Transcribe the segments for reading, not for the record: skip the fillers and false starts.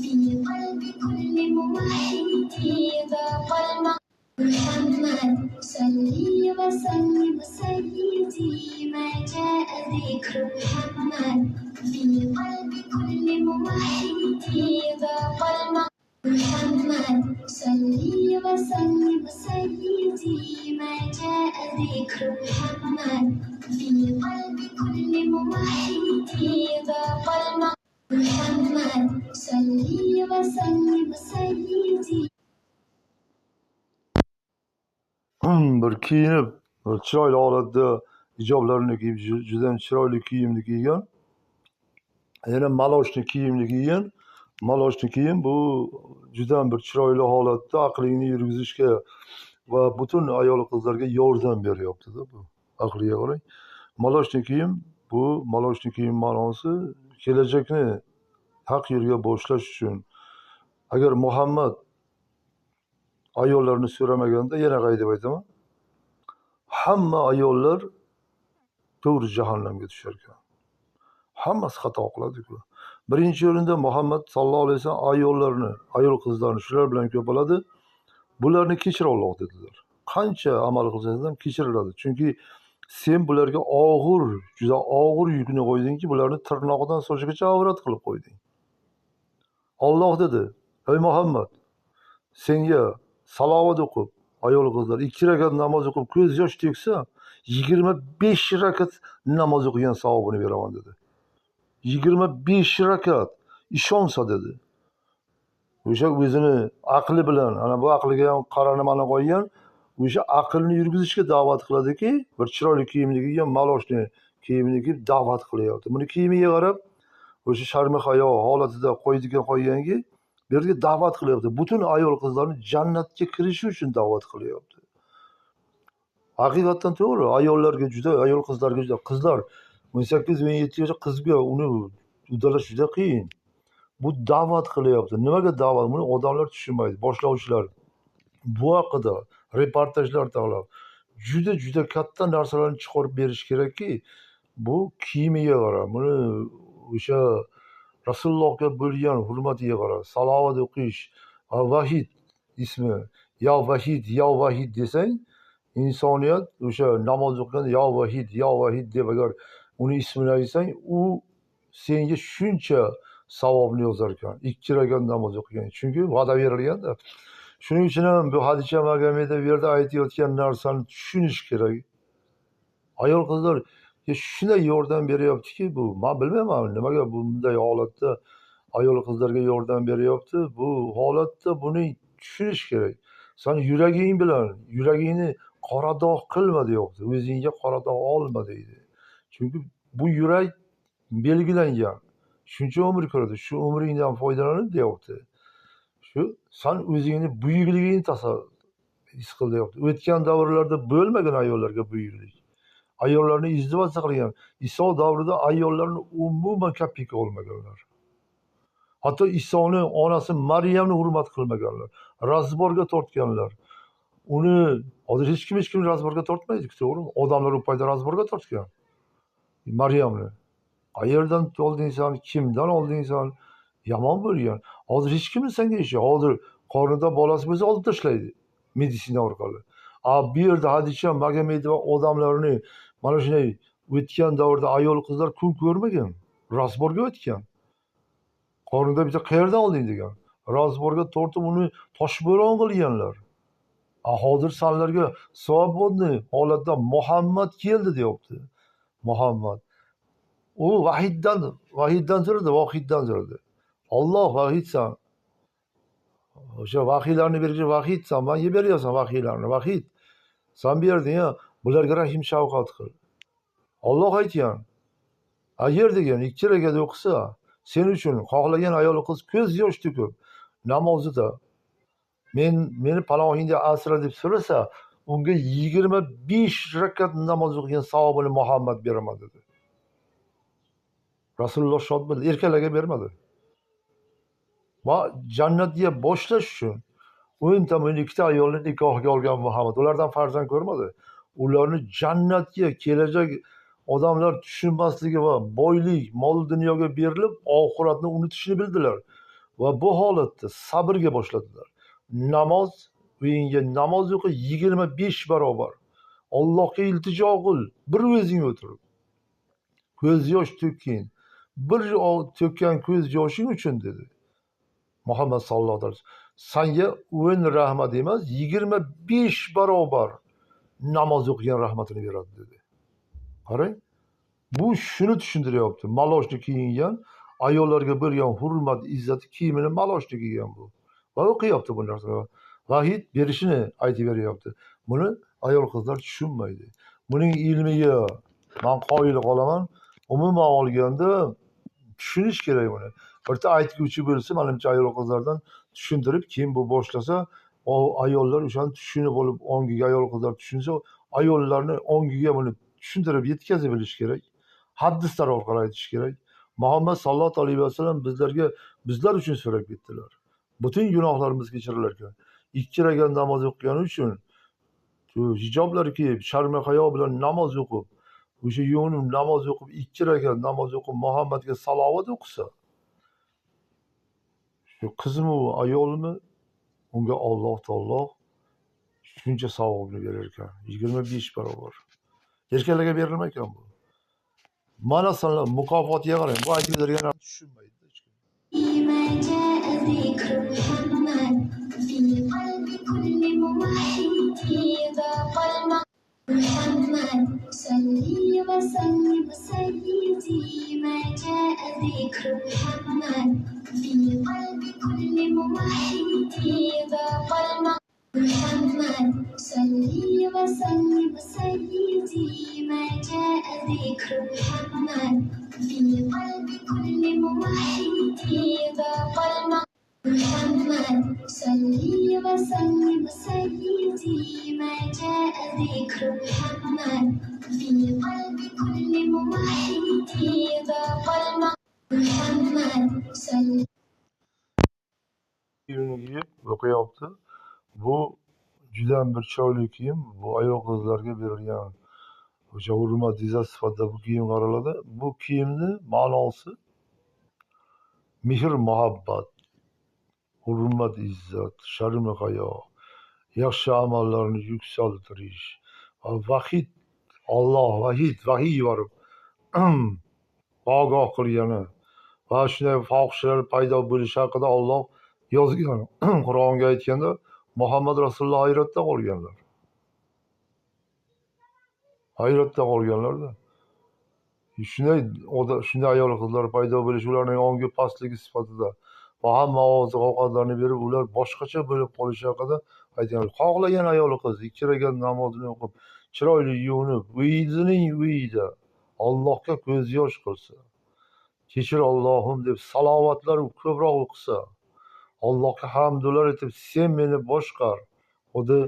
في قلب كل موحد ذاق المقام محمد صلي وسلم سيدي ما جاء ذكر محمد في قلب كل موحد ذاق المقام محمد صلي وسلم سيدي ما جاء ذكر محمد في قلب كل موحد ذاق المقام محمد صلي وسلم سيدي. Bir kiyinib, bir chiroyli holatda hijoblarini kiyib, juda chiroyli kiyimni kiygan. Yana maloshni kiyimni kiygan. Maloshni kiyim bu juda bir chiroyli holatda aqlingni yurgizishga va butun ayol qizlarga yordam beryapti-da bu. Aqliga qarang. Maloshni kiyim ma'nosi kelajakni haq yo'lga boshlash uchun. Agar Muhammad ayollarni so'ramaganda yana qaytib aytaman. Hamma ayollar to'g'ri jahannamga tushar ekan. Hammasi xato qiladi-ku. Birinchi o'rinda Muhammad sallallohu alayhi vasallam ayol qizlarni shular bilan ko'p bo'ladi. Bularni kechir Alloh dedilar. Qancha amal qilsangiz ham kechiriladi. Chunki sen bularga juda og'ir yukni qo'ydingki, bularni tirnoqdan sochigacha avrat qilib qo'yding. Alloh dedi: "Ey Muhammad, senga salovat o'qib, ayol qizlar 2 rakat namoz o'qib ko'z yosh to'ksa, 25 rakat namoz o'qigan savobini beraman" dedi. 25 rakat ishonsa dedi. O'sha o'zini aqli bilan, ana bu aqliga ham qaranimani qo'ygan, o'sha aqlni yurgizishga da'vat qiladiki, bir chiroyli kiyimni kiygan, maloshni kiyimni kiyib da'vat qilyapti. Buni kiyimiga qarab, o'sha sharmi hayo holatida qo'yganki, bu yerga da'vat qilyapti. Butun ayol qizlarni jannatga kirishi uchun da'vat qilyapti. Haqiqatan to'g'ri, ayol qizlarga juda qizlar 18-17 yoshda qizga uni uddalash juda qiyin. Bu da'vat qilyapti. Nimaga da'vat? Buni odamlar tushunmaydi. Boshlovchilar bu haqida reportajlar tayyorlab juda katta narsalarni chiqarib berish kerakki, bu kiyimiga qarab, buni o'sha Rasulullohga bo'lgan hurmatiga qarab, salovat o'qish, Vahid ismi, ya Vahid desang, insoniyat o'sha namoz o'qiganda ya Vahid deb agar uni ismini aytsang, u senga shuncha savobni yozar ekan. 2 rakat namoz o'qigan. Chunki va'da berilganda. Shuning uchun ham bu Hadicha Magomeda bu yerda aytayotgan narsani tushunish kerak. Ayol qizlar shunday yordam beryaptiki, bu men bilmayman nimaga bunday holatda ayol qizlarga yordam beryapti. Bu holatda buni tushunish kerak. Sen yuragingni qora dog' qilma deyapti. O'zingga qora dog' olma deydi. Chunki bu yurak belgilangan. Shuncha umr ko'radi. Shu umringdan foydalanib deyapti. Sen o'zingni buyukligingni his qil deyapti. O'tgan davrlarda bo'lmagan ayollarga buyuklik. Ayollarni izdivoj qilgan. Iso davrida ayollarni umuman kapika olmaganlar. Hatto Isoni onasi Maryamni hurmat qilmaganlar. Razborga tortganlar. Uni hozir hech kim razborga tortmaydi, to'g'rimi? Odamlar u paytda razborga tortgan. Maryamni. Qayerdan oldingsan, kimdan oldingsan? Yomon bo'lgan. Hozir hech kim senga hozir qornida bolasi bo'lsa olib tashlaydi meditsina orqali. Bu yerda Hadicha Magomedova odamlarni mana shunday o'tgan davrda ayol qizlar kun ko'rmagan. Razborga o'tgan. Qornida bitta qayerdan olding degan. Razborga tortib uni toshbo'ron qilganlar. Hozir sanlarga savobni holatda Muhammad keldi deyapti. Muhammad. U vahiddan turadi. Alloh vahidsan. O'sha vahiylarni berishga vahidsan. Menga beryapsan vahiylarni. Vahid. Sen berding-a, bularga rahim shafqat qil. Alloh aytgan. Agar degan 2 rakat o'qisa, sen uchun xohlagan ayol qiz ko'z yosh to'kib namozida meni panohingda asra deb so'rasa, unga 25 rakat namoz o'qigan savobini Muhammad beraman dedi. Rasululloh shod bo'ldi, erkaklarga bermadi. Va jannatga boshlash uchun 12 ayolni nikohga olgan Muhammad. Ulardan farzand ko'rmadi. Ularni jannatga kelajak odamlar tushunmasligi va boylik, mol dunyoga berilib, oxiratni unutishni bildilar. va bu holatda sabrga boshladilar. Namoz uyingga namoz o'qi 25 barobar. Allohga iltijo qil. Bir o'zing o'tirib ko'z yosh to'kkin. Bir to'kkan ko'z yoshing uchun dedi Muhammad sallallohu alayhi vasallam. Senga o'yin rahmat emas, 25 barobar namoz o'qigan rahmatini beradi dedi. Qarang, bu shuni tushuntiryapti. Maloshni kiyingan ayollarga bo'lgan hurmat, izzati kiyimini maloshni kiygan bu. Va o'qiyapti bu narsani. Vahid berishini aytib beryapti. Buni ayol qizlar tushunmaydi. Buning ilmiga men qoyil qolaman. Umuman olganda tushunish kerak buni. Bitta aytguvchi bo'lsa, menimcha ayol qizlardan tushuntirib, keyin bu boshlasa, ayollar o'shani tushunib olib, ongiga ayol qizlar tushunsa, ayollarni ongiga buni tushuntirib yetkazib bilish kerak. Hadislar orqali aytish kerak. Muhammad sallallohu alayhi vasallam bizlar uchun so'rab ketdilar. Butun gunohlarimiz kechirilar ekan. 2 rakat namoz o'qigani uchun hijoblar kiyib, sharma hayo bilan namoz o'qib, o'sha yo'nim namoz o'qib, 2 rakat namoz o'qib, Muhammadga salovat o'qisa, shu qizmi u ayolmi, unga Alloh taolo shuncha savobni berar ekan, 25 barobar. Erkaklarga berilmas ekan bu. Mana sanlar mukofotiga qarang. Bu aytib bergan tushunmaydi. ما جاء ذكر محمد في قلب كل موحد ذاق محمد صلي وسلم سيدي ما جاء ذكر محمد في قلب كل موحد ذاق محمد صلي وسلم سيدي ما جاء ذكر محمد في قلب كل موحد ذاق محمد صلي وسلم سيدي ما جاء ذكر محمد في قلب كل موحد ذاق محمد صلي Kiyib o'qiyapti. Bu juda bir chiroyli kiyim. Bu ayol qizlarga berilgan o'sha hurmat, izzat sifatida bu kiyim qaraladi. Bu kiyimni ma'nosi mehr, muhabbat, hurmat, izzat, sharm hayo, yaxshi amallarni yuksaltirish, vahid, Alloh vahid, vahiy yuborib ogoh qilgani va shunday fohishalar paydo bo'lishi haqida Alloh yozgan. Qur'onga aytganda Muhammad Rasululloh hayratda qolganlar. Hayratda qolganlarda. Shunday ayol qizlar paydo bo'lishi ularning ongi pastligi sifatida va hamma oziq ovqatlarni berib, ular boshqacha bo'lib qolishi haqida aytgan. Xohlagan ayol qiz 2 rakat namozini o'qib, chiroyli yuvinib, o'zining uyida Allohga ko'z yosh qilsa, kechir Allohim deb salovatlar ko'proq o'qisa, Allohga hamdlar aytib, sen meni boshqar. Xuddi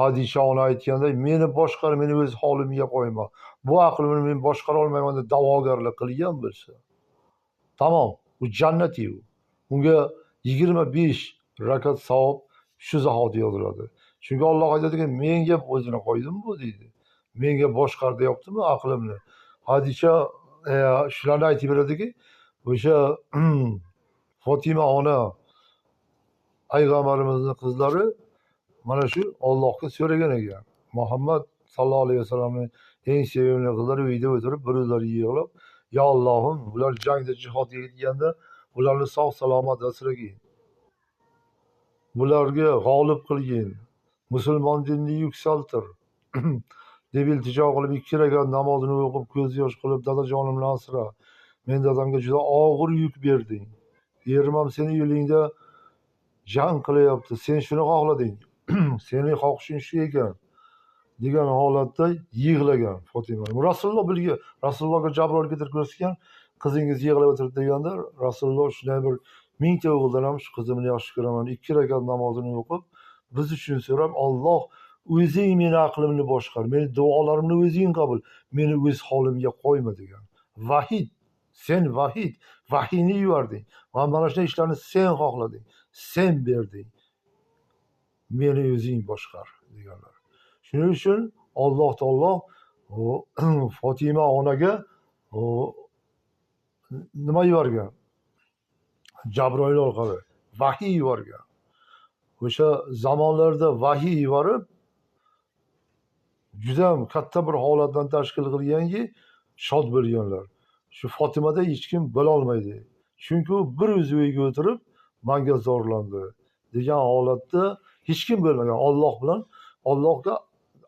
Hadisha ona aytganda, meni boshqar, meni o'z holimga qo'yma. Bu aqlimni men boshqara olmayman deb da'vogarlik qilgan bo'lsa, tamom, u jannati u. Unga 25 rakat savob shu zahoti yoziladi. Chunki Alloh aytadiki, menga o'zini qo'ydim bu deydi. Menga boshqar deyaptimi aqlimni? Hadisha shularni aytib beradiki, o'sha Fatima ona payg'ambarimizning qizlari mana shu Allohga so'ragan ekan. Muhammad sallallohu alayhi vasallamning eng sevimli qizlari uyda o'tirib, bir o'zlari yig'lab, "Ya Allohim, ular jangda jihodga ketganda ularni sog' salomat asragin. Bularga g'olib qilgin. Musulmon dinini yuksaltir." deb iltijo qilib 2 rakat namozini o'qib, ko'z yosh qilib, "Dadajonimni asra. Men dadamga juda og'ir yuk berding. Erim seni yo'lingda jang qilyapti. Sen shuni xohlading. Sening xohishing shu ekan." degan holatda yig'lagan Fatima. Rasulullohga Jabroil keltirib ko'rsatgan, qizingiz yig'lab o'tiribdi deganda, Rasululloh shunday bir mingta o'g'ildan ham shu qizimni yaxshi ko'raman, 2 rakat namozini o'qib, biz uchun so'rab, Alloh o'zing meni aqlimni boshqar, meni duolarimni o'zing qabul, meni o'z holimga qo'yma degan. Vahid, sen vahid, vahiyni yubording. Va mana shunday ishlarni sen xohlading, sen berding. Meni o'zing boshqar deganlar. Shuning uchun Alloh taolo Fatima onaga nima yuborgan? Jabroil orqali vahiy yuborgan. O'sha zamonlarda vahiy yuborib, juda katta bir holatdan tashkil qilganki, shod bo'lganlar. Shu Fotimada hech kim bo'lolmaydi. Chunki u bir o'zi uyga o'tirib manga zorlandi degan holatda hech kim bo'lmagan. Alloh bilan Allohga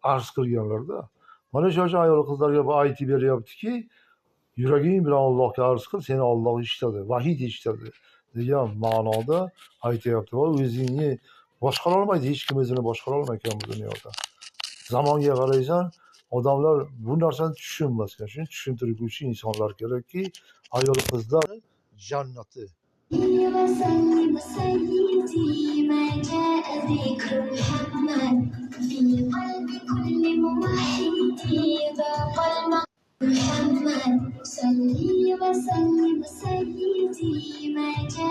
arz qilganlarda. Mana shu ayol qizlarga bu aytib beryaptiki, yuraging bilan Allohga arz qil, seni Alloh eshitadi, vahiy eshitadi degan ma'noda aytyapti. Va o'zingni boshqara olmaydi, hech kim o'zini boshqara olmaydi bu dunyoda. Zamonga qaraysan, odamlar bu narsani tushunmaskan. Shuni tushuntiruvchi insonlar kerakki, ayol qizlar jannati. وسلم سيدي ما جاء ذكر محمد في قلب كل موحد ذاق المقام محمد صلي وسلم سيدي ما جاء